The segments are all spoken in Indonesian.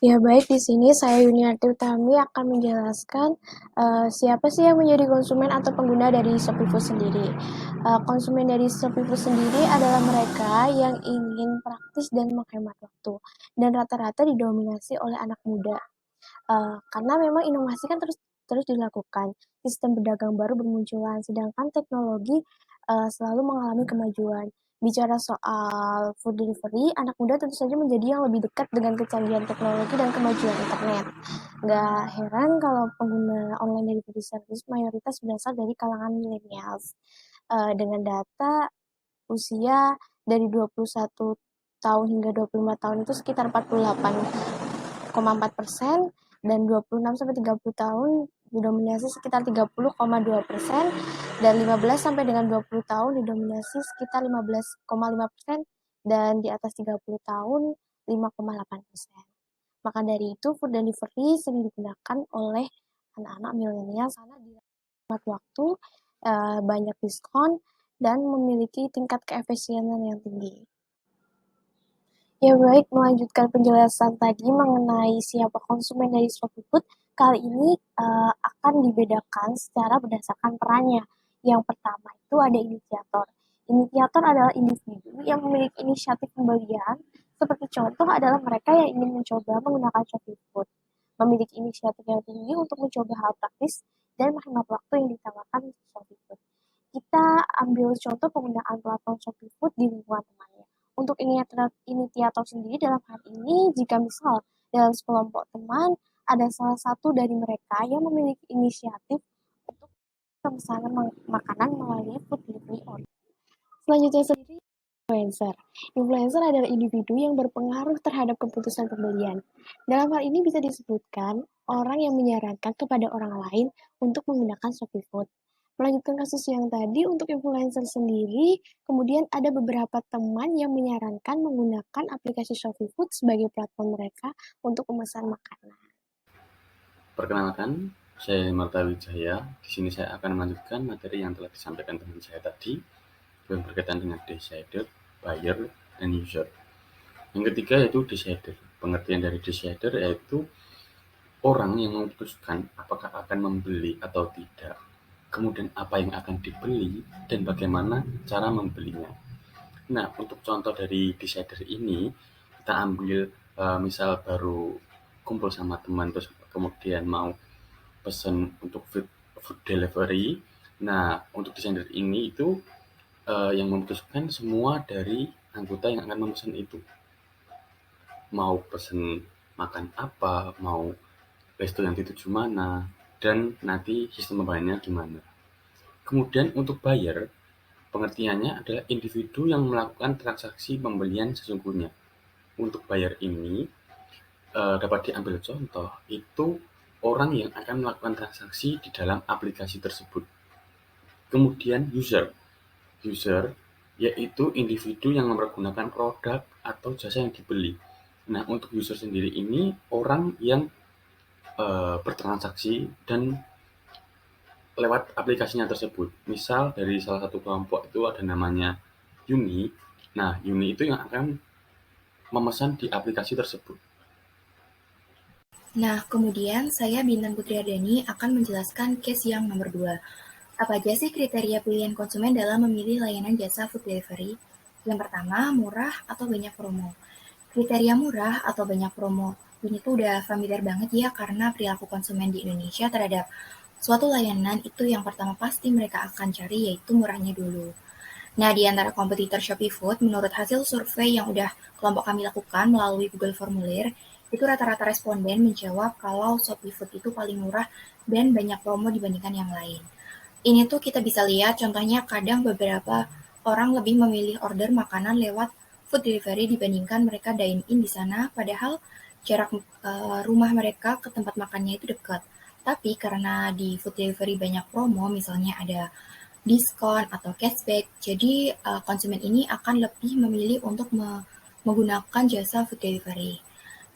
Ya baik, di sini saya Yuniarti Utami akan menjelaskan siapa sih yang menjadi konsumen atau pengguna dari Shopee Food sendiri. Konsumen dari Shopee Food sendiri adalah mereka yang ingin praktis dan menghemat waktu, dan rata-rata didominasi oleh anak muda. Karena memang inovasi kan terus terus dilakukan, sistem berdagang baru bermunculan, sedangkan teknologi selalu mengalami kemajuan. Bicara soal food delivery, anak muda tentu saja menjadi yang lebih dekat dengan kecanggihan teknologi dan kemajuan internet. Nggak heran kalau pengguna online delivery service mayoritas berasal dari kalangan millennials. Dengan data usia dari 21 tahun hingga 25 tahun itu sekitar 48,4% dan 26 sampai 30 tahun didominasi sekitar 30,2% dan 15 sampai dengan 20 tahun didominasi sekitar 15,5% dan di atas 30 tahun 5,8%. Maka dari itu food delivery sering digunakan oleh anak-anak milenial karena di waktu, banyak diskon dan memiliki tingkat keefisienan yang tinggi. Ya baik, melanjutkan penjelasan tadi mengenai siapa konsumen dari Shopee Food, kali ini akan dibedakan secara berdasarkan perannya. Yang pertama itu ada inisiator. Inisiator adalah individu yang memiliki inisiatif pembelian, seperti contoh adalah mereka yang ingin mencoba menggunakan Shopee Food. Memiliki inisiatif yang tinggi untuk mencoba hal praktis dan menghemat waktu yang ditawarkan Shopee Food. Kita ambil contoh penggunaan platform Shopee Food di lingkungan temannya. Untuk inisiator sendiri dalam hal ini, jika misal dalam sekelompok teman ada salah satu dari mereka yang memiliki inisiatif untuk pemesanan makanan melalui food delivery order. Selanjutnya sendiri influencer. Influencer adalah individu yang berpengaruh terhadap keputusan pembelian. Dalam hal ini bisa disebutkan orang yang menyarankan kepada orang lain untuk menggunakan Shopee Food. Melanjutkan kasus yang tadi, untuk influencer sendiri, kemudian ada beberapa teman yang menyarankan menggunakan aplikasi Shopee Food sebagai platform mereka untuk memesan makanan. Perkenalkan, saya Marta Wijaya. Di sini saya akan melanjutkan materi yang telah disampaikan teman saya tadi yang berkaitan dengan decider, buyer, dan user. Yang ketiga yaitu decider. Pengertian dari decider yaitu orang yang memutuskan apakah akan membeli atau tidak, kemudian apa yang akan dibeli, dan bagaimana cara membelinya. Nah, untuk contoh dari decider ini, kita ambil misal baru kumpul sama teman terus kemudian mau pesen untuk food delivery. Nah, untuk desainer ini itu yang memutuskan semua dari anggota yang akan memesan itu. Mau pesen makan apa, mau resto yang dituju mana, dan nanti sistem pembayarannya gimana. Kemudian untuk buyer, pengertiannya adalah individu yang melakukan transaksi pembelian sesungguhnya. Untuk buyer ini dapat diambil contoh, itu orang yang akan melakukan transaksi di dalam aplikasi tersebut. Kemudian user. User yaitu individu yang mempergunakan produk atau jasa yang dibeli. Nah, untuk user sendiri ini orang yang bertransaksi dan lewat aplikasinya tersebut. Misal dari salah satu kelompok itu ada namanya Yuni. Nah, Yuni itu yang akan memesan di aplikasi tersebut. Nah, kemudian saya Bintang Putri Ardani akan menjelaskan case yang nomor 2. Apa aja sih kriteria pilihan konsumen dalam memilih layanan jasa food delivery? Yang pertama, murah atau banyak promo. Kriteria murah atau banyak promo. Ini tuh udah familiar banget ya karena perilaku konsumen di Indonesia terhadap suatu layanan itu yang pertama pasti mereka akan cari yaitu murahnya dulu. Nah, di antara kompetitor Shopee Food, menurut hasil survei yang udah kelompok kami lakukan melalui Google Formulir, itu rata-rata responden menjawab kalau Shopee Food itu paling murah dan banyak promo dibandingkan yang lain. Ini tuh kita bisa lihat contohnya kadang beberapa orang lebih memilih order makanan lewat food delivery dibandingkan mereka dine in di sana, padahal jarak rumah mereka ke tempat makannya itu dekat. Tapi karena di food delivery banyak promo, misalnya ada diskon atau cashback, jadi konsumen ini akan lebih memilih untuk menggunakan jasa food delivery.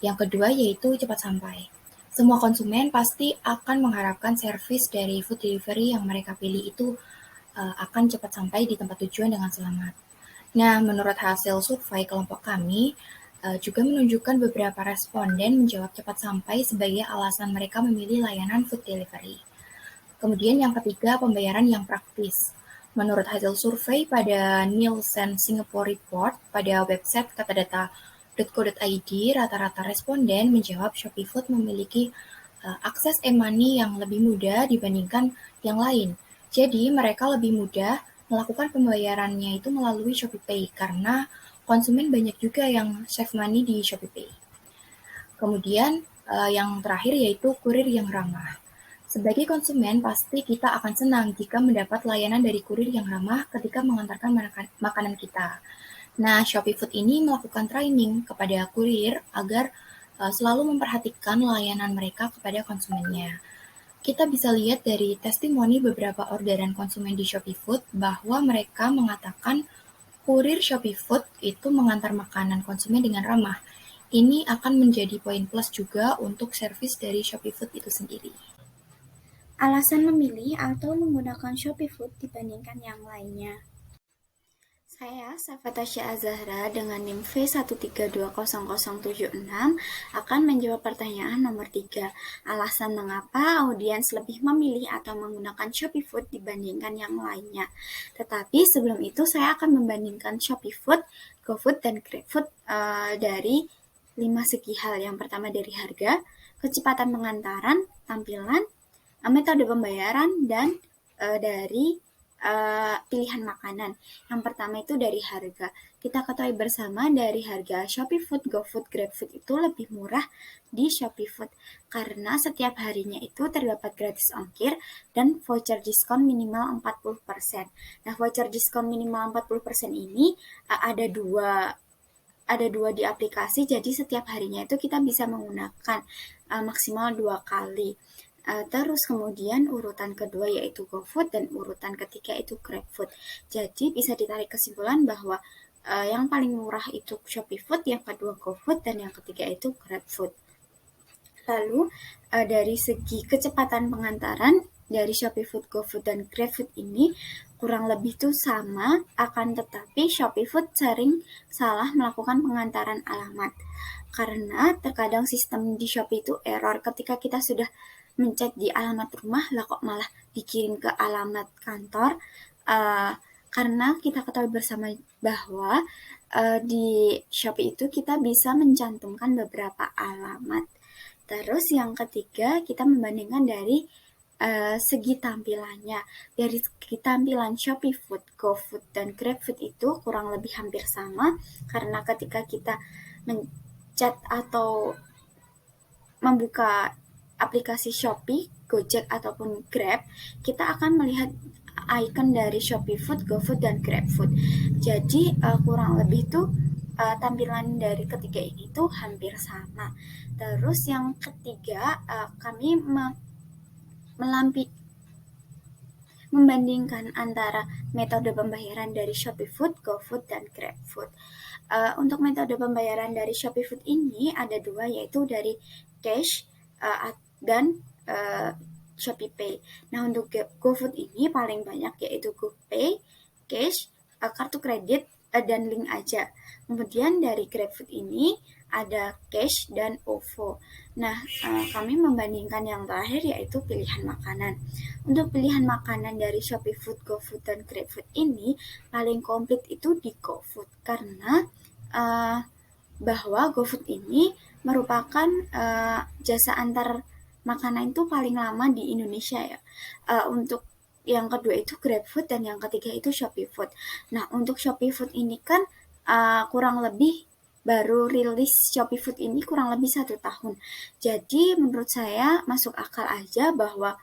Yang kedua yaitu cepat sampai. Semua konsumen pasti akan mengharapkan servis dari food delivery yang mereka pilih itu akan cepat sampai di tempat tujuan dengan selamat. Nah, menurut hasil survei kelompok kami, juga menunjukkan beberapa responden menjawab cepat sampai sebagai alasan mereka memilih layanan food delivery. Kemudian yang ketiga, pembayaran yang praktis. Menurut hasil survei pada Nielsen Singapore Report pada website katadata.co.id, rata-rata responden menjawab Shopee Food memiliki akses e-money yang lebih mudah dibandingkan yang lain. Jadi mereka lebih mudah melakukan pembayarannya itu melalui ShopeePay karena konsumen banyak juga yang save money di ShopeePay. Kemudian yang terakhir yaitu kurir yang ramah. Sebagai konsumen, pasti kita akan senang jika mendapat layanan dari kurir yang ramah ketika mengantarkan makanan kita. Nah, Shopee Food ini melakukan training kepada kurir agar selalu memperhatikan layanan mereka kepada konsumennya. Kita bisa lihat dari testimoni beberapa orderan konsumen di Shopee Food bahwa mereka mengatakan kurir Shopee Food itu mengantar makanan konsumen dengan ramah. Ini akan menjadi poin plus juga untuk servis dari Shopee Food itu sendiri. Alasan memilih atau menggunakan Shopee Food dibandingkan yang lainnya. Saya, Safatasya Azahra dengan NIM V1320076 akan menjawab pertanyaan nomor 3. Alasan mengapa audiens lebih memilih atau menggunakan Shopee Food dibandingkan yang lainnya. Tetapi sebelum itu saya akan membandingkan Shopee Food, GoFood, dan GrabFood dari 5 segi hal. Yang pertama dari harga, kecepatan pengantaran, tampilan, metode pembayaran, dan dari pilihan makanan. Yang pertama itu dari harga. Kita ketahui bersama dari harga Shopee Food, GoFood, GrabFood itu lebih murah di Shopee Food karena setiap harinya itu terdapat gratis ongkir dan voucher diskon minimal 40%. Nah, voucher diskon minimal 40% ini ada dua di aplikasi, jadi setiap harinya itu kita bisa menggunakan maksimal 2 kali. Terus kemudian urutan kedua yaitu GoFood dan urutan ketiga itu GrabFood. Jadi bisa ditarik kesimpulan bahwa yang paling murah itu Shopee Food, yang kedua GoFood, dan yang ketiga itu GrabFood. Lalu dari segi kecepatan pengantaran dari Shopee Food, GoFood, dan GrabFood ini kurang lebih tuh sama, akan tetapi Shopee Food sering salah melakukan pengantaran alamat. Karena terkadang sistem di Shopee itu error ketika kita sudah mencet di alamat rumah, lah kok malah dikirim ke alamat kantor. Karena kita ketahui bersama bahwa di Shopee itu kita bisa mencantumkan beberapa alamat. Terus yang ketiga, kita membandingkan dari segi tampilannya. Dari segi tampilan Shopee Food, GoFood, dan GrabFood itu kurang lebih hampir sama, karena ketika kita mencet atau membuka aplikasi Shopee, Gojek, ataupun Grab, kita akan melihat icon dari Shopee Food, GoFood, dan GrabFood. Jadi kurang lebih tuh tampilan dari ketiga ini tuh hampir sama. Terus yang ketiga, kami membandingkan antara metode pembayaran dari Shopee Food, GoFood, dan GrabFood. Untuk metode pembayaran dari Shopee Food ini ada dua, yaitu dari cash dan ShopeePay. Nah, untuk GoFood ini paling banyak yaitu GoPay, cash, kartu kredit, dan link aja. Kemudian dari GrabFood ini ada cash dan OVO. Nah, kami membandingkan yang terakhir yaitu pilihan makanan. Untuk pilihan makanan dari Shopee Food, GoFood, dan GrabFood ini paling komplit itu di GoFood karena bahwa GoFood ini merupakan jasa antar makanan itu paling lama di Indonesia ya. Untuk yang kedua itu GrabFood dan yang ketiga itu Shopee Food. Nah, untuk Shopee Food ini kan kurang lebih baru rilis Shopee Food ini kurang lebih 1 tahun. Jadi menurut saya masuk akal aja bahwa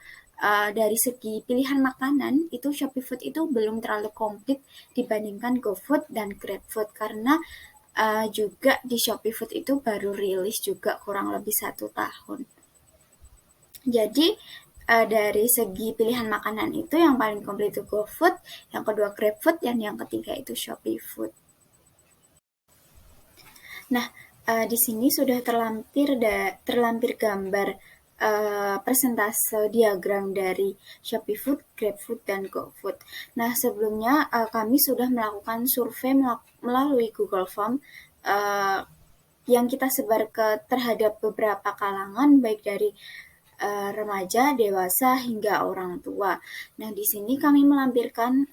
dari segi pilihan makanan itu Shopee Food itu belum terlalu komplit dibandingkan GoFood dan GrabFood karena juga di Shopee Food itu baru rilis juga kurang lebih 1 tahun. Jadi dari segi pilihan makanan itu yang paling komplit itu GoFood, yang kedua GrabFood, dan yang ketiga itu Shopee Food. Nah, di sini sudah terlampir gambar persentase diagram dari Shopee Food, GrabFood, dan GoFood. Nah, sebelumnya kami sudah melakukan survei melalui Google Form yang kita sebar terhadap beberapa kalangan, baik dari remaja, dewasa, hingga orang tua. Nah, di sini kami melampirkan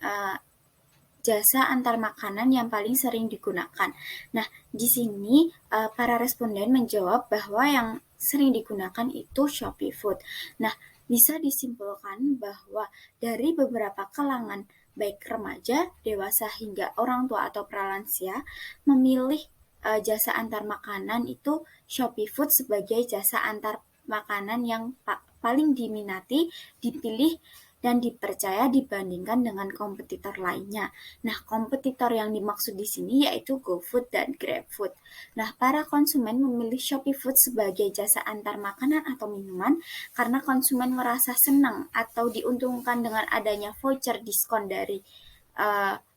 jasa antar makanan yang paling sering digunakan. Nah, di sini para responden menjawab bahwa yang sering digunakan itu Shopee Food. Nah, bisa disimpulkan bahwa dari beberapa kalangan, baik remaja, dewasa, hingga orang tua atau pralansia, memilih jasa antar makanan itu Shopee Food sebagai jasa antar makanan yang paling diminati, dipilih, dan dipercaya dibandingkan dengan kompetitor lainnya. Nah, kompetitor yang dimaksud di sini yaitu GoFood dan GrabFood. Nah, para konsumen memilih Shopee Food sebagai jasa antar makanan atau minuman karena konsumen merasa senang atau diuntungkan dengan adanya voucher diskon dari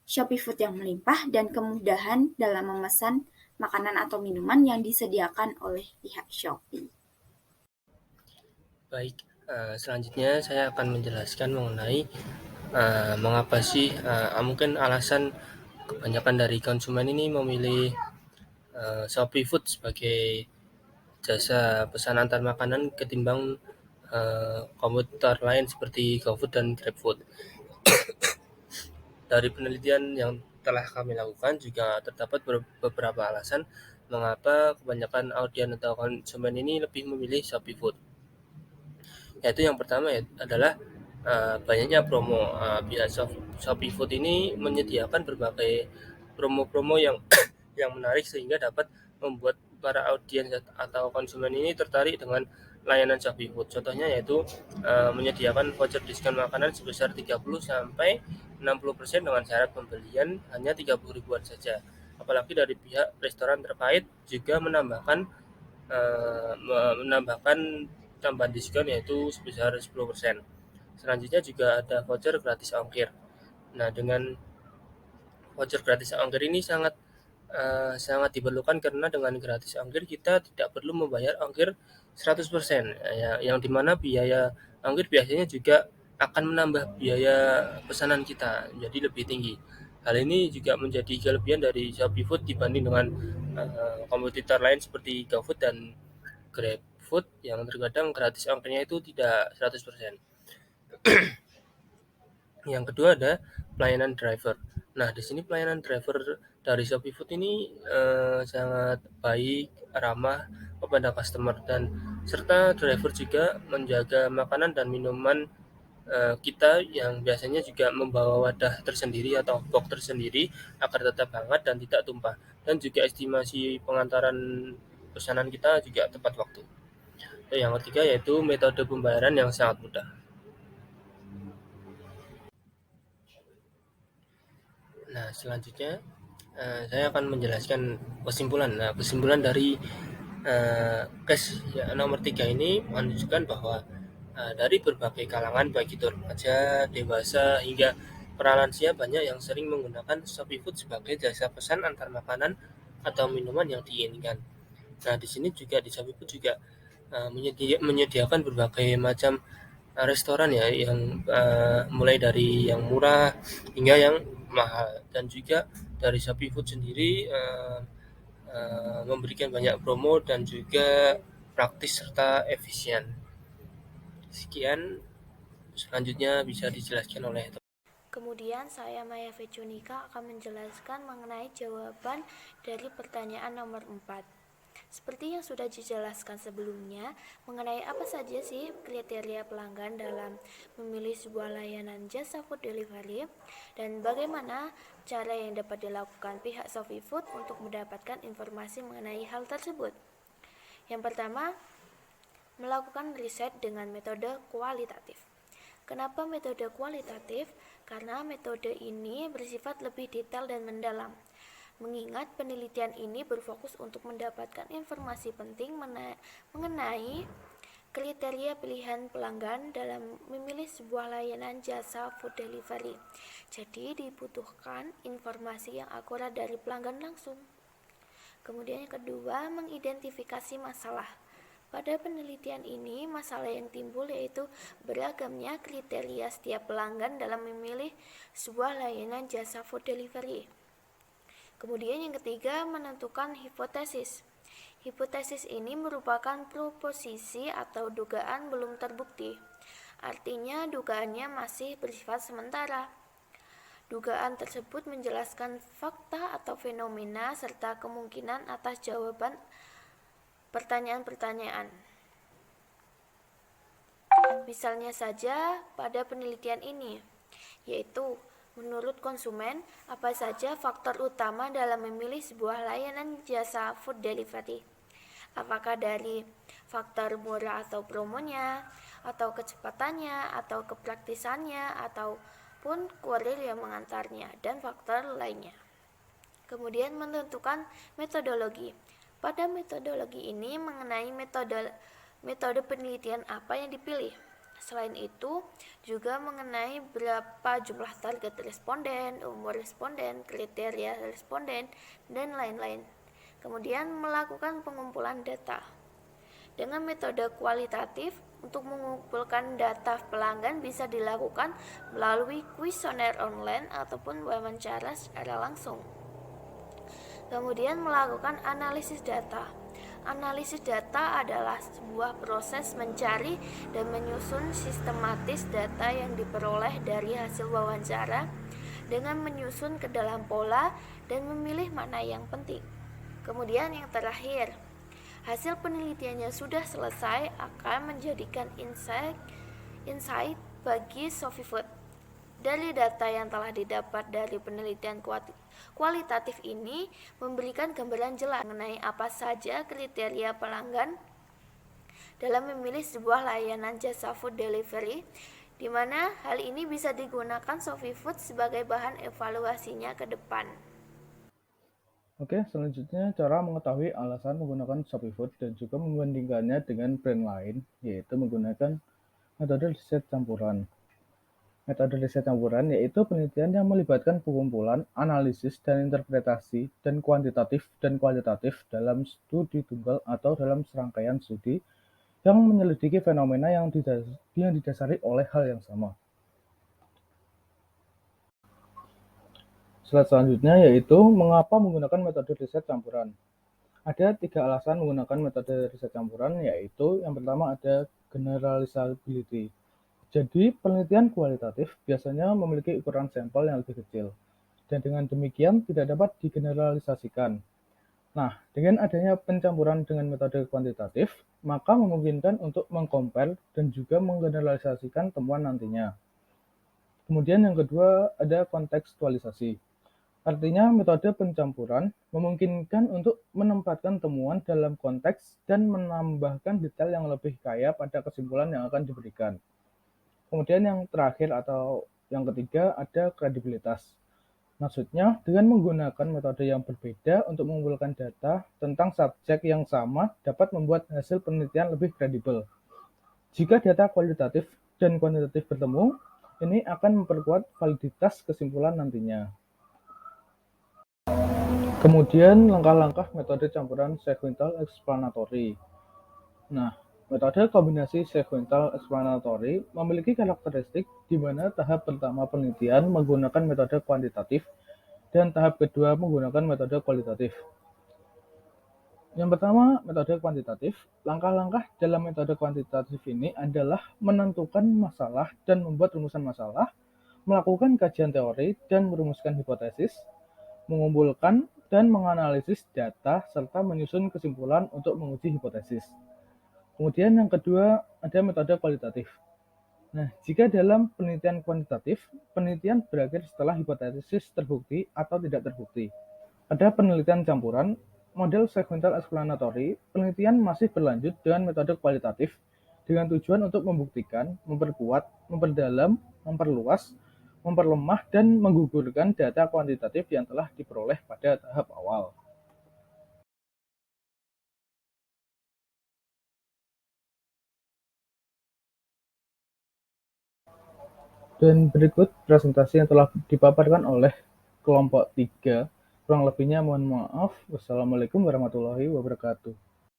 Shopee Food yang melimpah dan kemudahan dalam memesan makanan atau minuman yang disediakan oleh pihak Shopee. Baik, selanjutnya saya akan menjelaskan mengenai mengapa sih mungkin alasan kebanyakan dari konsumen ini memilih Shopee Food sebagai jasa pesan antar makanan ketimbang kompetitor lain seperti GoFood dan GrabFood. Dari penelitian yang telah kami lakukan juga terdapat beberapa alasan mengapa kebanyakan audiens atau konsumen ini lebih memilih Shopee Food. Yaitu yang pertama adalah banyaknya promo. Pihak Shopee Food ini menyediakan berbagai promo-promo yang yang menarik sehingga dapat membuat para audiens atau konsumen ini tertarik dengan layanan Shopee Food. Contohnya yaitu menyediakan voucher diskon makanan sebesar 30 sampai 60% dengan syarat pembelian hanya 30 ribuan saja. Apalagi dari pihak restoran terkait juga menambahkan tambahan diskon yaitu sebesar 10%. Selanjutnya juga ada voucher gratis ongkir. Nah, dengan voucher gratis ongkir ini sangat diperlukan karena dengan gratis ongkir kita tidak perlu membayar ongkir 100%, yang dimana biaya ongkir biasanya juga akan menambah biaya pesanan kita jadi lebih tinggi. Hal ini juga menjadi kelebihan dari Shopee Food dibanding dengan kompetitor lain seperti GoFood dan GrabFood yang terkadang gratis ongkirnya itu tidak 100%. Yang kedua ada pelayanan driver. Nah, di sini pelayanan driver dari Shopee Food ini sangat baik, ramah kepada customer dan serta driver juga menjaga makanan dan minuman kita yang biasanya juga membawa wadah tersendiri atau box tersendiri agar tetap hangat dan tidak tumpah. Dan juga estimasi pengantaran pesanan kita juga tepat waktu. Dan yang ketiga yaitu metode pembayaran yang sangat mudah. Nah, selanjutnya saya akan menjelaskan kesimpulan. Nah, kesimpulan dari case nomor 3 ini menunjukkan bahwa dari berbagai kalangan baik itu remaja, dewasa hingga pralansia banyak yang sering menggunakan Shopee Food sebagai jasa pesan antar makanan atau minuman yang diinginkan. Nah, di sini juga di Shopee Food juga menyediakan berbagai macam restoran ya yang mulai dari yang murah hingga yang mahal, dan juga dari Shopee Food sendiri memberikan banyak promo dan juga praktis serta efisien. Sekian, selanjutnya bisa dijelaskan oleh Kemudian saya Maya Vecunika akan menjelaskan mengenai jawaban dari pertanyaan nomor 4. Seperti yang sudah dijelaskan sebelumnya, mengenai apa saja sih kriteria pelanggan dalam memilih sebuah layanan jasa food delivery dan bagaimana cara yang dapat dilakukan pihak Shopee Food untuk mendapatkan informasi mengenai hal tersebut. Yang pertama, melakukan riset dengan metode kualitatif. Kenapa metode kualitatif? Karena metode ini bersifat lebih detail dan mendalam. Mengingat penelitian ini berfokus untuk mendapatkan informasi penting mengenai kriteria pilihan pelanggan dalam memilih sebuah layanan jasa food delivery. Jadi dibutuhkan informasi yang akurat dari pelanggan langsung. Kemudian yang kedua, mengidentifikasi masalah. Pada penelitian ini, masalah yang timbul yaitu beragamnya kriteria setiap pelanggan dalam memilih sebuah layanan jasa food delivery. Kemudian yang ketiga, menentukan hipotesis. Hipotesis ini merupakan proposisi atau dugaan belum terbukti. Artinya dugaannya masih bersifat sementara. Dugaan tersebut menjelaskan fakta atau fenomena serta kemungkinan atas jawaban pertanyaan-pertanyaan. Misalnya saja pada penelitian ini, yaitu menurut konsumen, apa saja faktor utama dalam memilih sebuah layanan jasa food delivery? Apakah dari faktor murah atau promonya, atau kecepatannya, atau kepraktisannya, ataupun kurir yang mengantarnya, dan faktor lainnya. Kemudian menentukan metodologi. Pada metodologi ini mengenai metode penelitian apa yang dipilih. Selain itu, juga mengenai berapa jumlah target responden, umur responden, kriteria responden, dan lain-lain. Kemudian melakukan pengumpulan data. Dengan metode kualitatif, untuk mengumpulkan data pelanggan bisa dilakukan melalui kuesioner online ataupun wawancara secara langsung. Kemudian melakukan analisis data. Analisis data adalah sebuah proses mencari dan menyusun sistematis data yang diperoleh dari hasil wawancara dengan menyusun ke dalam pola dan memilih mana yang penting. Kemudian yang terakhir, hasil penelitiannya sudah selesai akan menjadikan insight bagi SofiFood. Dari data yang telah didapat dari penelitian kualitatif ini memberikan gambaran jelas mengenai apa saja kriteria pelanggan dalam memilih sebuah layanan jasa food delivery, di mana hal ini bisa digunakan SofiFood sebagai bahan evaluasinya ke depan. Oke, selanjutnya cara mengetahui alasan menggunakan SofiFood dan juga membandingkannya dengan brand lain, yaitu menggunakan metode riset campuran. Metode riset campuran yaitu penelitian yang melibatkan pengumpulan, analisis, dan interpretasi dan kuantitatif dan kualitatif dalam studi tunggal atau dalam serangkaian studi yang menyelidiki fenomena yang didasari oleh hal yang sama. Slide selanjutnya yaitu mengapa menggunakan metode riset campuran. Ada 3 alasan menggunakan metode riset campuran, yaitu yang pertama ada generalizability. Jadi, penelitian kualitatif biasanya memiliki ukuran sampel yang lebih kecil, dan dengan demikian tidak dapat digeneralisasikan. Nah, dengan adanya pencampuran dengan metode kuantitatif, maka memungkinkan untuk mengcompare dan juga menggeneralisasikan temuan nantinya. Kemudian yang kedua ada kontekstualisasi. Artinya, metode pencampuran memungkinkan untuk menempatkan temuan dalam konteks dan menambahkan detail yang lebih kaya pada kesimpulan yang akan diberikan. Kemudian yang terakhir atau yang ketiga ada kredibilitas. Maksudnya, dengan menggunakan metode yang berbeda untuk mengumpulkan data tentang subjek yang sama dapat membuat hasil penelitian lebih kredibel. Jika data kualitatif dan kuantitatif bertemu, ini akan memperkuat validitas kesimpulan nantinya. Kemudian langkah-langkah metode campuran sequential explanatory. Nah, metode kombinasi sequential explanatory memiliki karakteristik di mana tahap pertama penelitian menggunakan metode kuantitatif dan tahap kedua menggunakan metode kualitatif. Yang pertama, metode kuantitatif. Langkah-langkah dalam metode kuantitatif ini adalah menentukan masalah dan membuat rumusan masalah, melakukan kajian teori dan merumuskan hipotesis, mengumpulkan dan menganalisis data, serta menyusun kesimpulan untuk menguji hipotesis. Kemudian yang kedua, ada metode kualitatif. Nah, jika dalam penelitian kuantitatif, penelitian berakhir setelah hipotesis terbukti atau tidak terbukti. Pada penelitian campuran, model sequential explanatory, penelitian masih berlanjut dengan metode kualitatif dengan tujuan untuk membuktikan, memperkuat, memperdalam, memperluas, memperlemah, dan menggugurkan data kuantitatif yang telah diperoleh pada tahap awal. Dan berikut presentasi yang telah dipaparkan oleh kelompok 3. Kurang lebihnya mohon maaf. Wassalamualaikum warahmatullahi wabarakatuh.